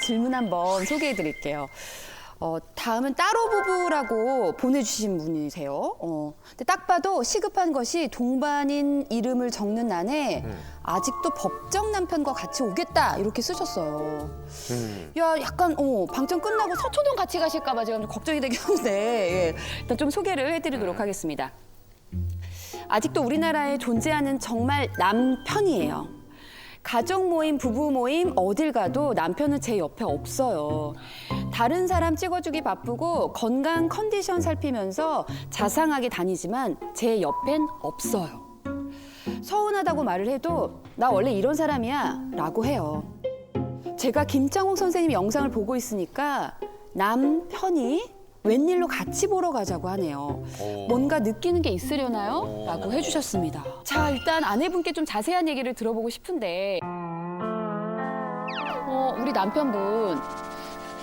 질문 한번 소개해 드릴게요. 다음은 따로 부부라고 보내주신 분이세요. 근데 딱 봐도 시급한 것이 동반인 이름을 적는 난에 아직도 법정 남편과 같이 오겠다 이렇게 쓰셨어요. 야, 약간 방청 끝나고 서초동 같이 가실까 봐 제가 좀 걱정이 되긴 하는데 예, 일단 좀 소개를 해드리도록 하겠습니다. 아직도 우리나라에 존재하는 정말 남편이에요. 가족 모임, 부부 모임 어딜 가도 남편은 제 옆에 없어요. 다른 사람 찍어주기 바쁘고 건강 컨디션 살피면서 자상하게 다니지만 제 옆엔 없어요. 서운하다고 말을 해도 나 원래 이런 사람이야 라고 해요. 제가 김창옥 선생님 영상을 보고 있으니까 남편이 웬일로 같이 보러 가자고 하네요. 뭔가 느끼는 게 있으려나요? 라고 해주셨습니다. 자, 일단 아내분께 좀 자세한 얘기를 들어보고 싶은데 우리 남편분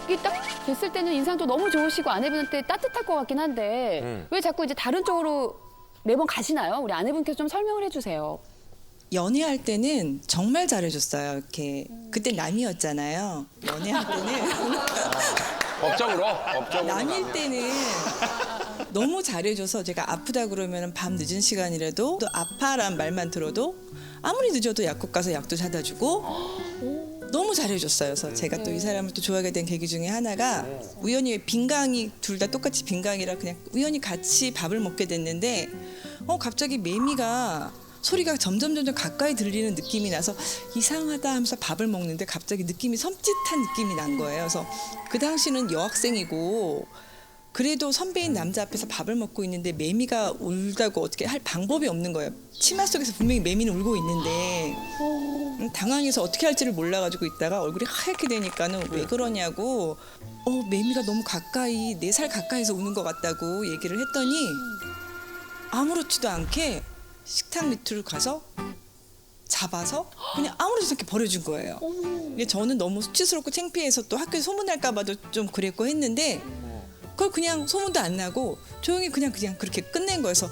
이게 딱 뵀을 때는 인상도 너무 좋으시고 아내분한테 따뜻할 것 같긴 한데 왜 자꾸 이제 다른 쪽으로 매번 가시나요? 우리 아내분께서 좀 설명을 해주세요. 연애할 때는 정말 잘해줬어요. 이렇게 그때 남이었잖아요. 연애할 때는 법적으로 남일 때는 너무 잘해줘서 제가 아프다 그러면 밤 늦은 시간이라도 또 아파란 말만 들어도 아무리 늦어도 약국 가서 약도 사다 주고 너무 잘해줬어요. 그래서 제가 또 이 사람을 또 좋아하게 된 계기 중에 하나가 우연히 빈강이 둘 다 똑같이 빈강이라 그냥 우연히 같이 밥을 먹게 됐는데 갑자기 매미가 소리가 점점 가까이 들리는 느낌이 나서 이상하다 하면서 밥을 먹는데 갑자기 느낌이 섬찟한 느낌이 난 거예요. 그래서 그 당시는 여학생이고 그래도 선배인 남자 앞에서 밥을 먹고 있는데 매미가 울다고 어떻게 할 방법이 없는 거예요. 치마 속에서 분명히 매미는 울고 있는데 당황해서 어떻게 할지를 몰라가지고 있다가 얼굴이 하얗게 되니까는 왜 그러냐고 매미가 너무 가까이 4살 가까이서 우는 것 같다고 얘기를 했더니 아무렇지도 않게 식탁 밑으로 가서 잡아서 그냥 아무렇지도 않게 버려준 거예요. 근데 저는 너무 수치스럽고 창피해서 또 학교에 소문날까 봐도 좀 그랬고 했는데 그걸 그냥 소문도 안 나고 조용히 그냥 그렇게 끝낸 거여서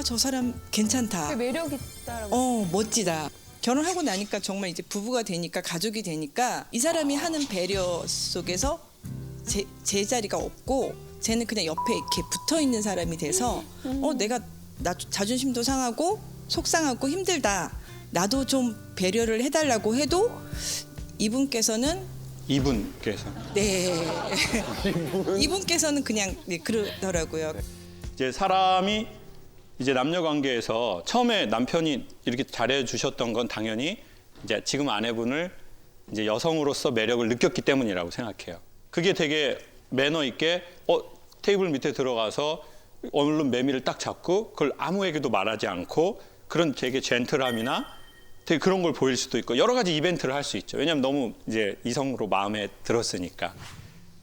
저 사람 괜찮다. 매력 있다라고. 멋지다. 결혼하고 나니까 정말 이제 부부가 되니까 가족이 되니까 이 사람이 하는 배려 속에서 제 자리가 없고 쟤는 그냥 옆에 이렇게 붙어 있는 사람이 돼서 내가 나 자존심도 상하고 속상하고 힘들다. 나도 좀 배려를 해달라고 해도 이분께서는 네 이분께서는 그냥 그러더라고요. 이제 사람이 이제 남녀 관계에서 처음에 남편이 이렇게 잘해 주셨던 건 당연히 이제 지금 아내분을 이제 여성으로서 매력을 느꼈기 때문이라고 생각해요. 그게 되게 매너 있게 테이블 밑에 들어가서 얼른 매미를 딱 잡고 그걸 아무에게도 말하지 않고 그런 되게 젠틀함이나 되게 그런 걸 보일 수도 있고 여러 가지 이벤트를 할 수 있죠. 왜냐하면 너무 이제 이성으로 마음에 들었으니까.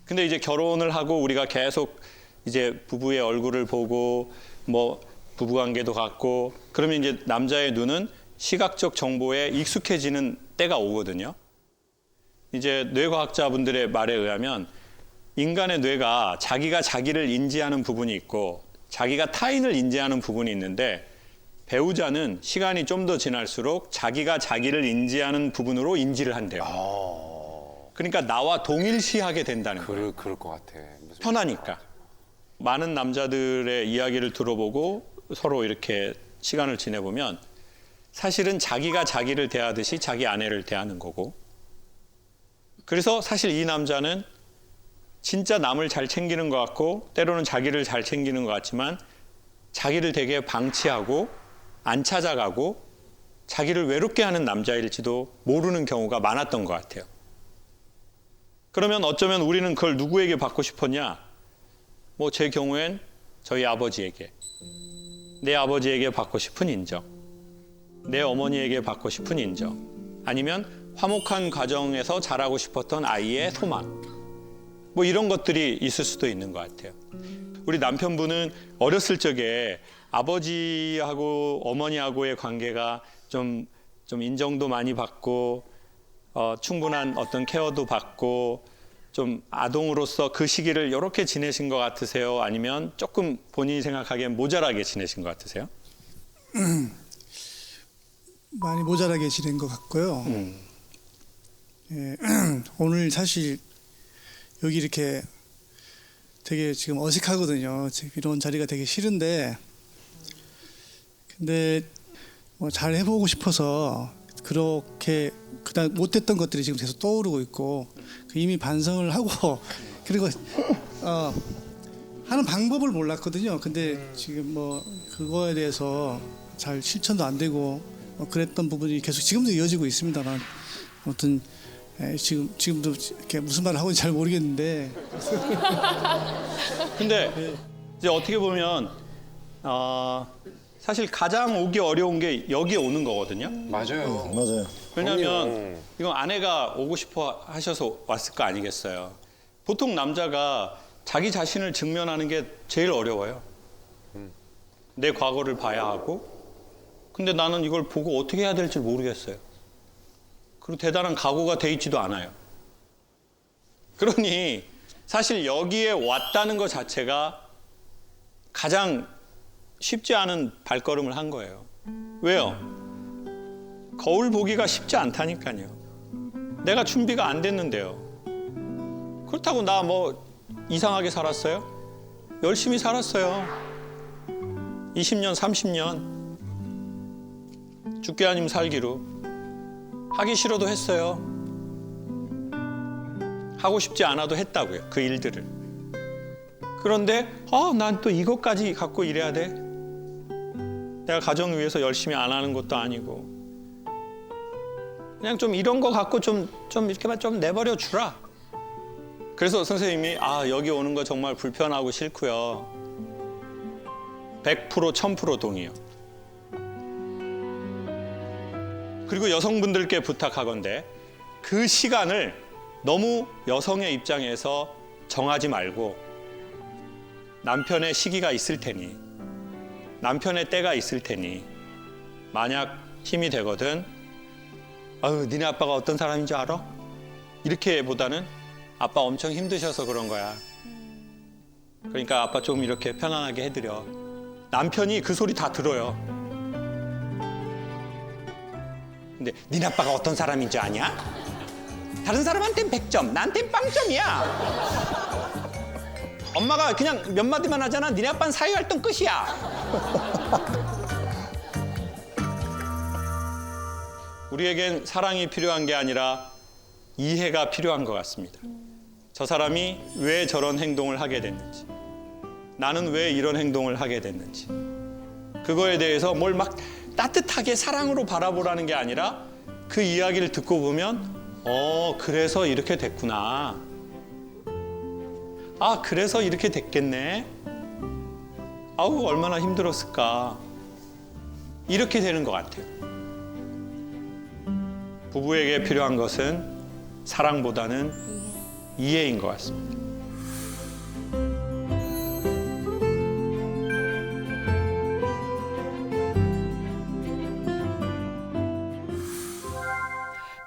근데 이제 결혼을 하고 우리가 계속 이제 부부의 얼굴을 보고 뭐 부부관계도 갖고 그러면 이제 남자의 눈은 시각적 정보에 익숙해지는 때가 오거든요. 이제 뇌과학자분들의 말에 의하면 인간의 뇌가 자기가 자기를 인지하는 부분이 있고 자기가 타인을 인지하는 부분이 있는데 배우자는 시간이 좀 더 지날수록 자기가 자기를 인지하는 부분으로 인지를 한대요. 그러니까 나와 동일시하게 된다는 거예요. 그럴 것 같아. 편하니까. 많은 남자들의 이야기를 들어보고 서로 이렇게 시간을 지내보면 사실은 자기가 자기를 대하듯이 자기 아내를 대하는 거고 그래서 사실 이 남자는 진짜 남을 잘 챙기는 것 같고 때로는 자기를 잘 챙기는 것 같지만 자기를 되게 방치하고 안 찾아가고 자기를 외롭게 하는 남자일지도 모르는 경우가 많았던 것 같아요. 그러면 어쩌면 우리는 그걸 누구에게 받고 싶었냐? 뭐 제 경우엔 저희 아버지에게, 내 아버지에게 받고 싶은 인정, 내 어머니에게 받고 싶은 인정, 아니면 화목한 가정에서 자라고 싶었던 아이의 소망. 뭐 이런 것들이 있을 수도 있는 것 같아요. 우리 남편분은 어렸을 적에 아버지하고 어머니하고의 관계가 좀 인정도 많이 받고 충분한 어떤 케어도 받고 좀 아동으로서 그 시기를 이렇게 지내신 것 같으세요? 아니면 조금 본인이 생각하기엔 모자라게 지내신 것 같으세요? 많이 모자라게 지낸 것 같고요. 예, 오늘 사실 여기 이렇게 되게 지금 어색하거든요. 지금 이런 자리가 되게 싫은데, 근데 뭐 잘 해보고 싶어서 그렇게 그다음 못했던 것들이 지금 계속 떠오르고 있고 이미 반성을 하고 그리고 하는 방법을 몰랐거든요. 근데 지금 뭐 그거에 대해서 잘 실천도 안 되고 그랬던 부분이 계속 지금도 이어지고 있습니다만 아무튼 지금도 이렇게 무슨 말을 하고 있는지 잘 모르겠는데 근데 이제 어떻게 보면 사실 가장 오기 어려운 게 여기에 오는 거거든요. 맞아요. 맞아요. 왜냐하면 이건 아내가 오고 싶어 하셔서 왔을 거 아니겠어요. 보통 남자가 자기 자신을 직면하는 게 제일 어려워요. 내 과거를 봐야 하고. 근데 나는 이걸 보고 어떻게 해야 될지 모르겠어요. 그리고 대단한 각오가 돼 있지도 않아요. 그러니 사실 여기에 왔다는 것 자체가 가장 쉽지 않은 발걸음을 한 거예요. 왜요? 거울 보기가 쉽지 않다니까요. 내가 준비가 안 됐는데요. 그렇다고 나 뭐 이상하게 살았어요? 열심히 살았어요. 20년, 30년. 죽게 아니면 살기로. 하기 싫어도 했어요. 하고 싶지 않아도 했다고요. 그 일들을. 그런데 난 또 이것까지 갖고 일해야 돼? 내가 가정을 위해서 열심히 안 하는 것도 아니고 그냥 좀 이런 거 갖고 좀 이렇게만 좀 내버려 주라. 그래서 선생님이 여기 오는 거 정말 불편하고 싫고요. 100% 1000% 동의요. 그리고 여성분들께 부탁하건대 그 시간을 너무 여성의 입장에서 정하지 말고 남편의 시기가 있을 테니 남편의 때가 있을 테니 만약 힘이 되거든 니네 아빠가 어떤 사람인지 알아? 이렇게 보다는 아빠 엄청 힘드셔서 그런 거야. 그러니까 아빠 좀 이렇게 편안하게 해드려. 남편이 그 소리 다 들어요. 근데 니네 아빠가 어떤 사람인지 아냐? 다른 사람한텐 100점, 나한텐 0점이야. 엄마가 그냥 몇 마디만 하잖아. 니네 아빠는 사회활동 끝이야. 우리에겐 사랑이 필요한 게 아니라 이해가 필요한 것 같습니다. 저 사람이 왜 저런 행동을 하게 됐는지, 나는 왜 이런 행동을 하게 됐는지, 그거에 대해서 뭘 막 따뜻하게 사랑으로 바라보라는 게 아니라 그 이야기를 듣고 보면 그래서 이렇게 됐구나. 그래서 이렇게 됐겠네. 아우 얼마나 힘들었을까. 이렇게 되는 것 같아요. 부부에게 필요한 것은 사랑보다는 이해인 것 같습니다.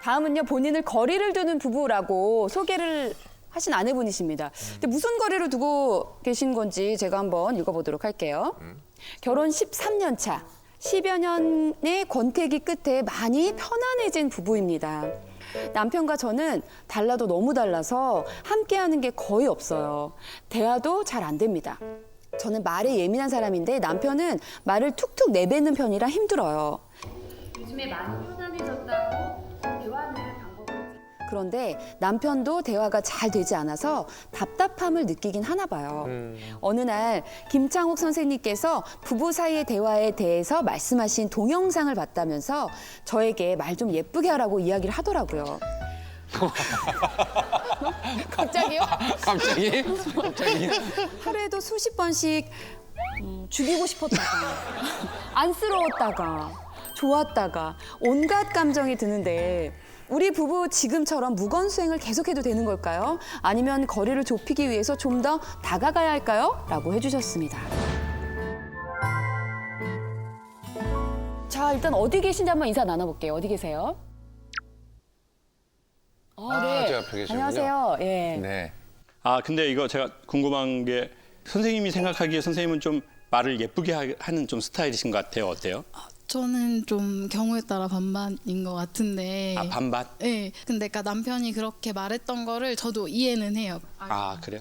다음은요, 본인을 거리를 두는 부부라고 소개를 하신 아내분이십니다. 근데 무슨 거리를 두고 계신 건지 제가 한번 읽어보도록 할게요. 결혼 13년 차, 10여 년의 권태기 끝에 많이 편안해진 부부입니다. 남편과 저는 달라도 너무 달라서 함께하는 게 거의 없어요. 대화도 잘 안 됩니다. 저는 말에 예민한 사람인데 남편은 말을 툭툭 내뱉는 편이라 힘들어요. 요즘에 많이 편안해졌다고 대화하는 방법을. 그런데 남편도 대화가 잘 되지 않아서 답답함을 느끼긴 하나 봐요. 어느 날 김창옥 선생님께서 부부 사이의 대화에 대해서 말씀하신 동영상을 봤다면서 저에게 말 좀 예쁘게 하라고 이야기를 하더라고요. 갑자기요? 갑자기? 하루에도 수십 번씩 죽이고 싶었다가 안쓰러웠다가 좋았다가 온갖 감정이 드는데 우리 부부 지금처럼 무건수행을 계속해도 되는 걸까요? 아니면 거리를 좁히기 위해서 좀 더 다가가야 할까요? 라고 해주셨습니다. 자, 일단 어디 계신지 한번 인사 나눠볼게요. 어디 계세요? 네. 저 옆에 계시군요. 안녕하세요. 예. 네. 근데 이거 제가 궁금한 게 선생님이 생각하기에 선생님은 좀 말을 예쁘게 하는 좀 스타일이신 것 같아요. 어때요? 저는 좀 경우에 따라 반반인 것 같은데. 아, 반반? 네. 근데 그러니까 남편이 그렇게 말했던 거를 저도 이해는 해요. 아, 그래요?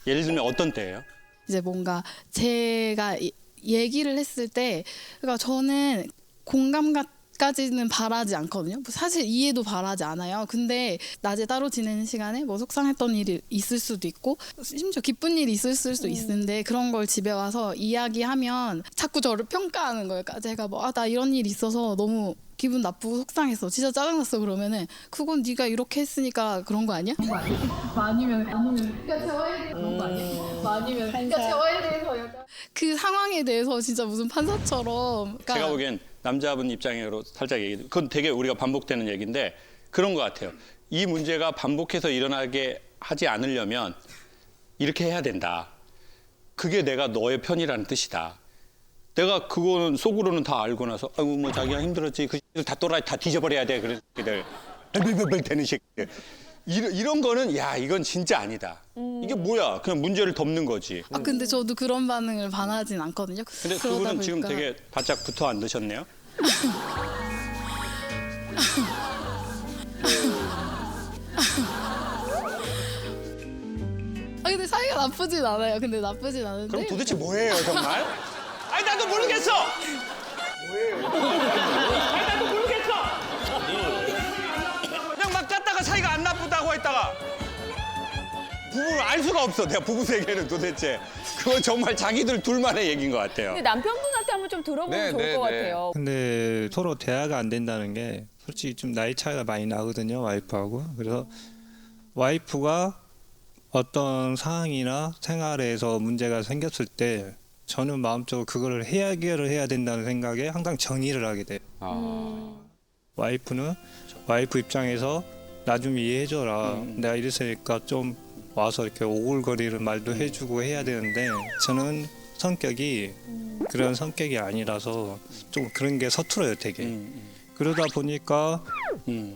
예를 들면 어떤 때예요? 이제 뭔가 제가 얘기를 했을 때, 그러니까 저는 공감까지는 바라지 않거든요. 사실 이해도 바라지 않아요. 근데 낮에 따로 지내는 시간에 뭐 속상했던 일이 있을 수도 있고 심지어 기쁜 일이 있을 수도 있는데 그런 걸 집에 와서 이야기하면 자꾸 저를 평가하는 거예요. 그러니까 제가 뭐 나 이런 일이 있어서 너무 기분 나쁘고 속상했어. 진짜 짜증났어. 그러면은 그건 네가 이렇게 했으니까 그런 거 아니야? 아니면 그러니까 저에 대해서 그런 거 아니야? 아니면 그러니까 저에 대해서 약간 그 상황에 대해서 진짜 무슨 판사처럼. 그러니까 제가 보기엔 남자분 입장으로 살짝 얘기, 그건 되게 우리가 반복되는 얘기인데 그런 것 같아요. 이 문제가 반복해서 일어나게 하지 않으려면 이렇게 해야 된다. 그게 내가 너의 편이라는 뜻이다. 내가 그거는 속으로는 다 알고 나서 아이고 뭐 자기가 힘들었지 그 X들 다 또라이 다 뒤져버려야 돼 그런 새끼들 벨벨벨 되는 새끼들 이런 거는 야 이건 진짜 아니다. 이게 뭐야 그냥 문제를 덮는 거지. 근데 저도 그런 반응을 바라진 않거든요. 근데 두 분은 지금 되게 바짝 붙어 앉으셨네요. 근데 사이가 나쁘진 않아요. 근데 나쁘진 않은데. 그럼 도대체 뭐예요 정말? 아니 나도 모르겠어. 뭐예요? 아니 나도 모르겠어. 그냥 막 짰다가 사이가 안 나쁘다고 했다가 부부를 알 수가 없어. 내가 부부 세계는 도대체 그건 정말 자기들 둘만의 얘기인 것 같아요. 근데 남편분한테 한번 좀 들어보면 좋을 것 같아요. 근데 서로 대화가 안 된다는 게 솔직히 좀 나이 차이가 많이 나거든요, 와이프하고. 그래서 와이프가 어떤 상황이나 생활에서 문제가 생겼을 때 저는 마음적으로 그거를 해결을 해야 된다는 생각에 항상 정리를 하게 돼요. 와이프는 와이프 입장에서 나 좀 이해해줘라. 내가 이랬으니까 좀 와서 이렇게 오글거리는 말도 해주고 해야 되는데 저는 성격이 그런 성격이 아니라서 좀 그런 게 서툴어요, 되게. 그러다 보니까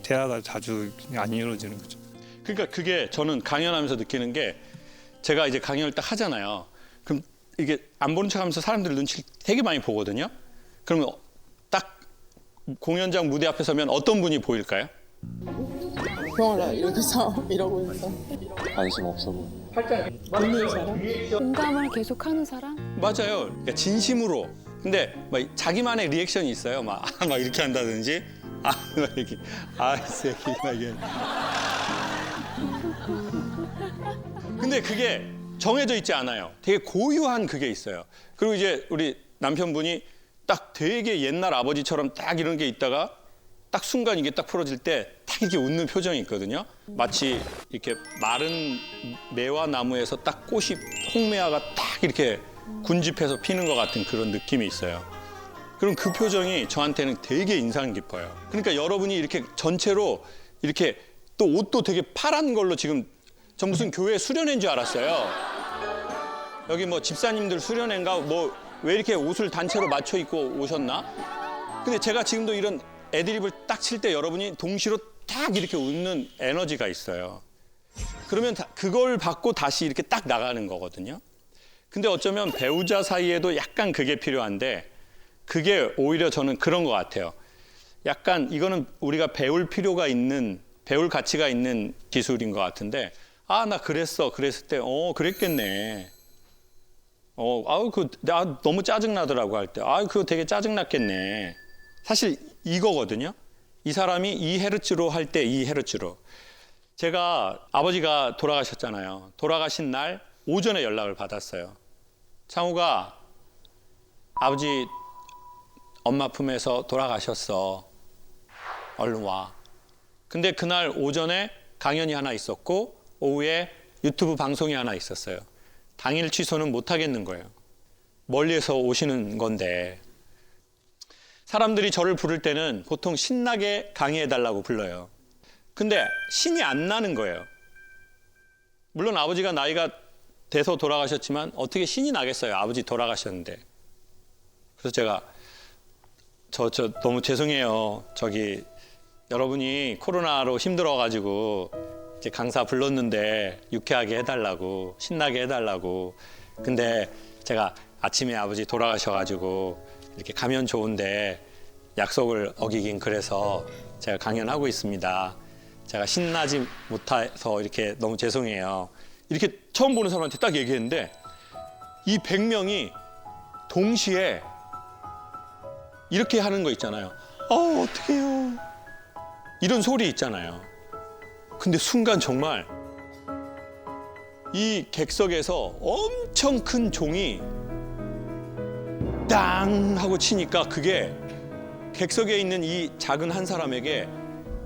대화가 자주 안 이루어지는 거죠. 그러니까 그게 저는 강연하면서 느끼는 게 제가 이제 강연을 딱 하잖아요. 그럼 이게 안 보는 척하면서 사람들 눈치를 되게 많이 보거든요. 그러면 딱 공연장 무대 앞에 서면 어떤 분이 보일까요? 병원을 여기서 이러고 있어. 관심 없어 보여. 공감을 계속하는 사람? 맞아요. 그러니까 진심으로. 근데 막 자기만의 리액션이 있어요. 막 이렇게 한다든지, 막 이렇게, 이 새끼 막 이게. 근데 그게 정해져 있지 않아요. 되게 고유한 그게 있어요. 그리고 이제 우리 남편분이 딱 되게 옛날 아버지처럼 딱 이런 게 있다가 딱 순간 이게 딱 풀어질 때 딱 이렇게 웃는 표정이 있거든요. 마치 이렇게 마른 매화 나무에서 딱 꽃이 홍매화가 딱 이렇게 군집해서 피는 것 같은 그런 느낌이 있어요. 그럼 그 표정이 저한테는 되게 인상 깊어요. 그러니까 여러분이 이렇게 전체로 이렇게 또 옷도 되게 파란 걸로 지금 전 무슨 교회 수련회인 줄 알았어요. 여기 뭐 집사님들 수련회인가 뭐 왜 이렇게 옷을 단체로 맞춰 입고 오셨나? 근데 제가 지금도 이런 애드립을 딱 칠 때 여러분이 동시로 딱 이렇게 웃는 에너지가 있어요. 그러면 그걸 받고 다시 이렇게 딱 나가는 거거든요. 근데 어쩌면 배우자 사이에도 약간 그게 필요한데 그게 오히려 저는 그런 것 같아요. 약간 이거는 우리가 배울 필요가 있는, 배울 가치가 있는 기술인 것 같은데 나 그랬어. 그랬을 때 그랬겠네. 나 너무 짜증나더라고 할 때 그거 되게 짜증났겠네. 사실 이거거든요. 이 사람이 이 헤르츠로 할 때 이 헤르츠로. 제가 아버지가 돌아가셨잖아요. 돌아가신 날 오전에 연락을 받았어요. 창우가 아버지 엄마 품에서 돌아가셨어. 얼른 와. 근데 그날 오전에 강연이 하나 있었고 오후에 유튜브 방송이 하나 있었어요. 당일 취소는 못 하겠는 거예요. 멀리에서 오시는 건데. 사람들이 저를 부를 때는 보통 신나게 강의해달라고 불러요. 근데 신이 안 나는 거예요. 물론 아버지가 나이가 돼서 돌아가셨지만 어떻게 신이 나겠어요. 아버지 돌아가셨는데. 그래서 제가 저 너무 죄송해요. 여러분이 코로나로 힘들어가지고 이제 강사 불렀는데 유쾌하게 해달라고 신나게 해달라고. 근데 제가 아침에 아버지 돌아가셔가지고 이렇게 가면 좋은데 약속을 어기긴 그래서 제가 강연하고 있습니다. 제가 신나지 못해서 이렇게 너무 죄송해요. 이렇게 처음 보는 사람한테 딱 얘기했는데 이 100명이 동시에 이렇게 하는 거 있잖아요. 어떡해요. 이런 소리 있잖아요. 근데 순간 정말 이 객석에서 엄청 큰 종이 땅 하고 치니까 그게 객석에 있는 이 작은 한 사람에게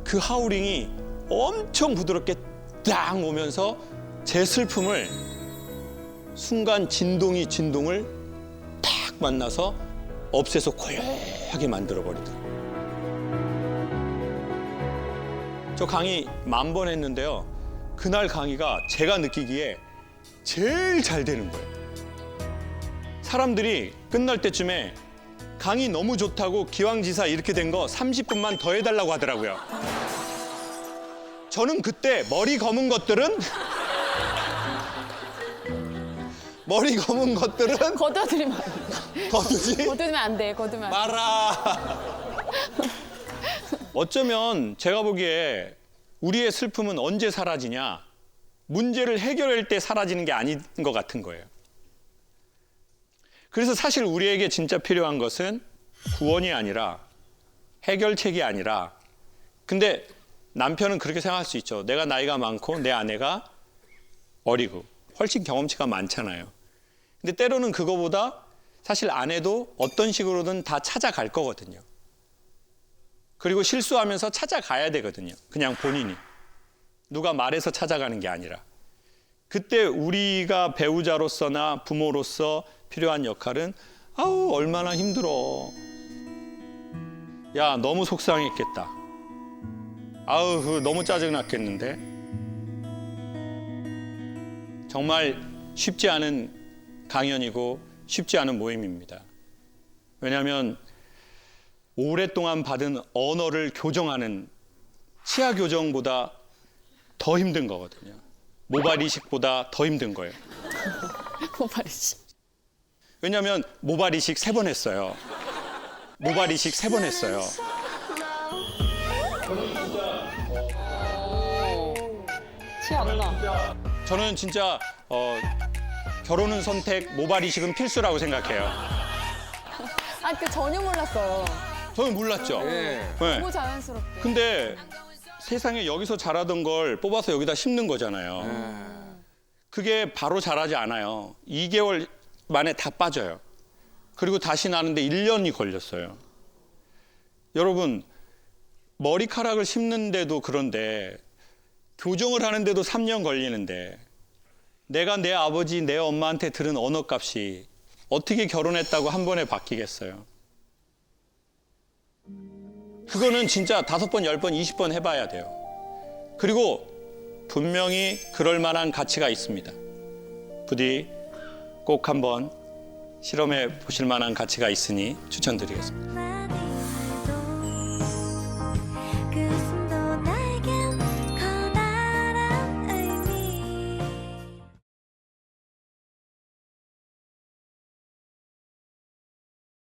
그 하우링이 엄청 부드럽게 땅 오면서 제 슬픔을 순간 진동이 진동을 탁 만나서 없애서 고요하게 만들어버리더라고요. 저 강의 10,000번 했는데요. 그날 강의가 제가 느끼기에 제일 잘 되는 거예요. 사람들이 끝날 때쯤에 강의 너무 좋다고 기왕지사 이렇게 된 거 30분만 더 해달라고 하더라고요. 저는 그때 머리 검은 것들은 거둬들이면 안 돼. 거두지 거두면 안 돼. 거두면 안 돼. 마라. 어쩌면 제가 보기에 우리의 슬픔은 언제 사라지냐? 문제를 해결할 때 사라지는 게 아닌 것 같은 거예요. 그래서 사실 우리에게 진짜 필요한 것은 구원이 아니라 해결책이 아니라, 근데 남편은 그렇게 생각할 수 있죠. 내가 나이가 많고 내 아내가 어리고 훨씬 경험치가 많잖아요. 근데 때로는 그거보다 사실 아내도 어떤 식으로든 다 찾아갈 거거든요. 그리고 실수하면서 찾아가야 되거든요. 그냥 본인이. 누가 말해서 찾아가는 게 아니라. 그때 우리가 배우자로서나 부모로서 필요한 역할은 아우 얼마나 힘들어. 야 너무 속상했겠다. 아우 너무 짜증났겠는데. 정말 쉽지 않은 강연이고 쉽지 않은 모임입니다. 왜냐하면 오랫동안 받은 언어를 교정하는 치아 교정보다 더 힘든 거거든요. 모발 이식보다 더 힘든 거예요. 모발 이식. 왜냐하면 모발 이식 3번 했어요. 모발 이식 3번 했어요. 티 안 나. 저는 진짜 결혼은 선택, 모발 이식은 필수라고 생각해요. 아, 그 전혀 몰랐어요. 저는 몰랐죠. 예. 네. 너무 자연스럽게. 근데 세상에 여기서 자라던 걸 뽑아서 여기다 심는 거잖아요. 그게 바로 자라지 않아요. 2개월 만에 다 빠져요. 그리고 다시 나는데 1년이 걸렸어요. 여러분, 머리카락을 심는데도 그런데 교정을 하는데도 3년 걸리는데 내가 내 아버지, 내 엄마한테 들은 언어값이 어떻게 결혼했다고 한 번에 바뀌겠어요? 그거는 진짜 5번, 10번, 20번 해봐야 돼요. 그리고 분명히 그럴 만한 가치가 있습니다. 부디 꼭 한번 실험해 보실 만한 가치가 있으니 추천드리겠습니다.